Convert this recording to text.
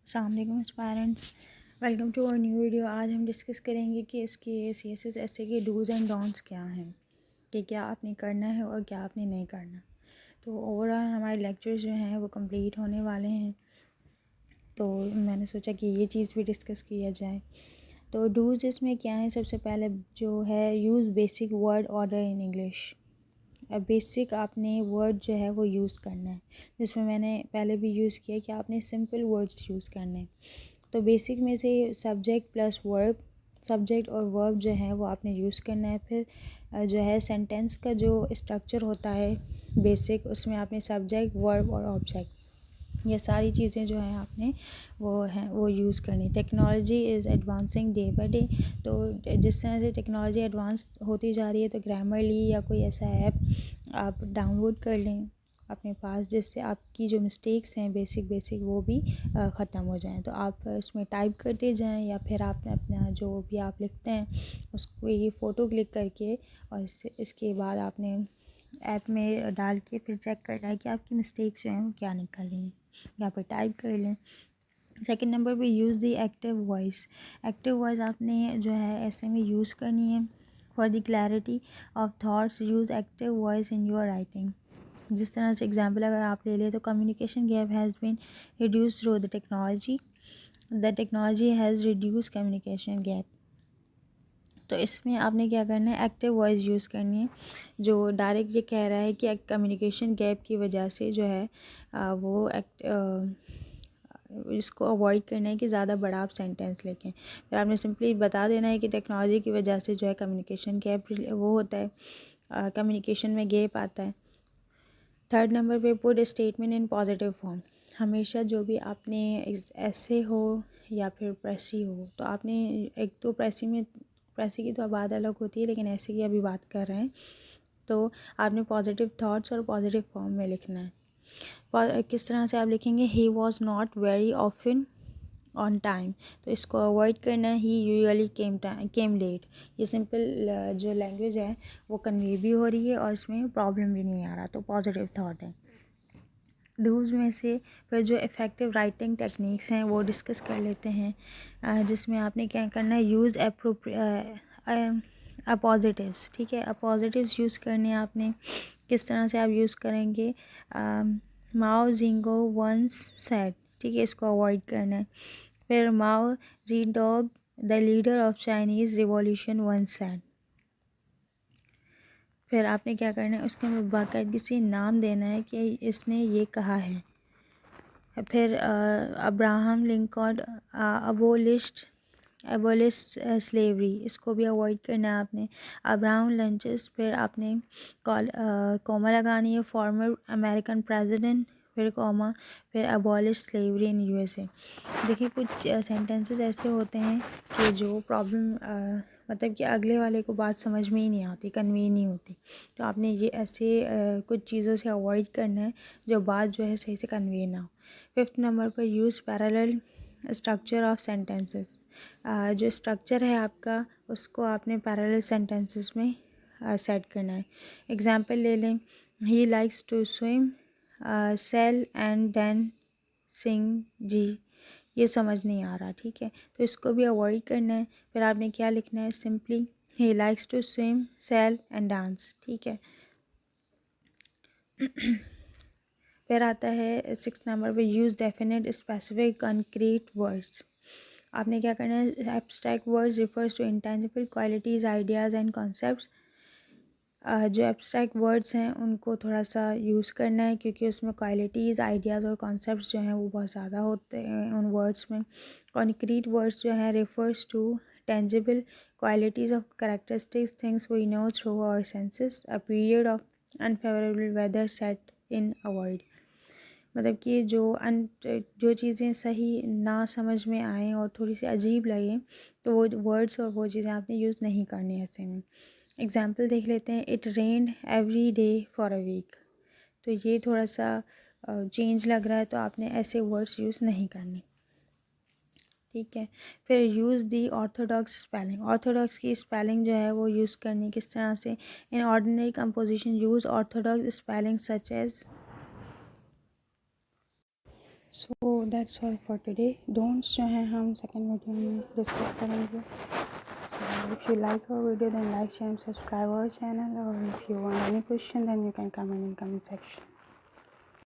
अस्सलाम वालेकुम parents, welcome to our new video. आज हम डिस्कस करेंगे कि इसके CSS ऐसे के डूज़ एंड डोंट्स क्या हैं, कि क्या आपने करना है और क्या आपने नहीं करना। तो ओवरऑल हमारे लेक्चर्स जो हैं वो कंप्लीट होने वाले हैं, तो मैंने सोचा कि ये चीज़ भी डिस्कस किया जाए। तो डूज़ इसमें क्या है, सबसे पहले जो है use basic word order in English. Basic आपने वर्ड जो है वो यूज़ करना है, जिसमें मैंने पहले भी यूज़ किया कि आपने सिंपल वर्ड्स यूज़ करने हैं। तो बेसिक में से सब्जेक्ट प्लस वर्ब, सब्जेक्ट और वर्ब जो है वो आपने यूज़ करना है। फिर जो है सेंटेंस का जो स्ट्रक्चर होता है बेसिक, उसमें आपने सब्जेक्ट वर्ब और ऑब्जेक्ट, ये सारी चीज़ें जो हैं आपने वो यूज़ करनी। Technology is advancing day by day, तो जिस तरह से टेक्नोलॉजी एडवांस होती जा रही है तो ग्रामरली या कोई ऐसा ऐप आप डाउनलोड कर लें अपने पास, जिससे आपकी जो मिस्टेक्स हैं बेसिक वो भी ख़त्म हो जाएं। तो आप इसमें टाइप करते जाएं, या फिर आपने अपना जो भी आप लिखते हैं उसको ये फ़ोटो क्लिक करके और इसके बाद आपने ऐप में डाल के फिर चेक करना है कि आपकी मिस्टेक्स जो हैं वो क्या निकल रही हैं, यहाँ पर टाइप कर लें। सेकंड नंबर पे use the active voice. Active voice आपने जो है ऐसे में यूज़ करनी है। For the clarity of thoughts use active voice in your writing. जिस तरह से एग्जांपल अगर आप ले लें तो communication gap has been reduce through the technology has reduce communication gap. तो इसमें आपने क्या करना है, एक्टिव वॉइस यूज़ करनी है, जो डायरेक्ट ये कह रहा है कि कम्युनिकेशन गैप की वजह से जो है इसको अवॉइड करना है कि ज़्यादा बड़ा आप सेंटेंस लिखें। फिर आपने सिंपली बता देना है कि टेक्नोलॉजी की वजह से जो है कम्युनिकेशन गैप वो होता है, कम्युनिकेशन में गैप आता है। थर्ड नंबर पे put statement in positive form. हमेशा जो भी आपने ऐसे हो या फिर प्रेसी हो, तो आपने एक तो प्रेसी की तो बात अलग होती है, लेकिन ऐसे की अभी बात कर रहे हैं, तो आपने पॉजिटिव थॉट्स और पॉजिटिव फॉर्म में लिखना है। किस तरह से आप लिखेंगे, he was not very often on time, तो इसको अवॉइड करना है, ही यूजुअली केम लेट। ये सिंपल जो लैंग्वेज है वो कन्वे भी हो रही है और इसमें प्रॉब्लम भी नहीं आ रहा, तो पॉजिटिव थाट है। डूज़ में से फिर जो इफ़ेक्टिव राइटिंग टेक्निक्स हैं वो डिस्कस कर लेते हैं, जिसमें आपने क्या करना है, यूज़ अपोजिटिव्स। ठीक है, अपोजिटिव्स यूज़ करने हैं आपने। किस तरह से आप यूज़ करेंगे, माओ जिंगो वंस सेड, ठीक है, इसको अवॉइड करना है। फिर Mao Zedong the leader of Chinese revolution once said. फिर आपने क्या करना है, उसके बाकायदगी से नाम देना है कि इसने ये कहा है। फिर अब्राहम लिंकन एबोलिस्ट स्लेवरी, इसको भी अवॉइड करना है आपने। अब्राहम लंचेस, फिर आपने कॉमा लगानी है, फॉर्मर अमेरिकन प्रेसिडेंट, फिर कॉमा, फिर अबॉलिश स्लेवरी इन USA। देखिए कुछ सेंटेंसेस ऐसे होते हैं कि जो प्रॉब्लम मतलब कि अगले वाले को बात समझ में ही नहीं आती, कन्वे नहीं होती, तो आपने ये ऐसे कुछ चीज़ों से अवॉइड करना है जो बात जो है सही से कन्वे ना हो। फिफ्थ नंबर पर use parallel structure of sentences. जो स्ट्रक्चर है आपका उसको आपने पैरेलल सेंटेंसेस में सेट करना है। एग्जांपल ले लें, he likes to swim, sail and then sing जी, ये समझ नहीं आ रहा, ठीक है, तो इसको भी अवॉइड करना है। फिर आपने क्या लिखना है, simply he likes to swim, sail and dance, ठीक है। फिर आता है सिक्स नंबर पे, use definite specific concrete words. आपने क्या करना है, abstract words refers to intangible qualities, ideas and concepts. जो एब्स्ट्रैक्ट वर्ड्स हैं उनको थोड़ा सा यूज़ करना है, क्योंकि उसमें क्वालिटीज़, आइडियाज़ और कॉन्सेप्ट्स जो हैं वो बहुत ज़्यादा होते हैं उन वर्ड्स में। कॉन्क्रीट वर्ड्स जो हैं refers to tangible qualities of characteristics things we know through our senses, a period of unfavourable weather set in avoid. मतलब कि जो चीज़ें सही ना समझ में आएँ और थोड़ी सी अजीब लगें, तो वो वर्ड्स और वो चीज़ें आपने यूज़ नहीं करनी ऐसे में। एग्ज़ाम्पल देख लेते हैं, it rained every day for a week, तो ये थोड़ा सा चेंज लग रहा है, तो आपने ऐसे वर्ड्स यूज़ नहीं करने, ठीक है। फिर use the orthodox spelling. Orthodox की स्पेलिंग जो है वो यूज़ करनी किस तरह से, in ordinary composition use orthodox spelling such as so that's all for today. Don'ts जो हैं हम सेकंड वीडियो में डिस्कस करेंगे। So if you like our video, then like, share and subscribe our channel, or if you want any question, then you can comment in comment section.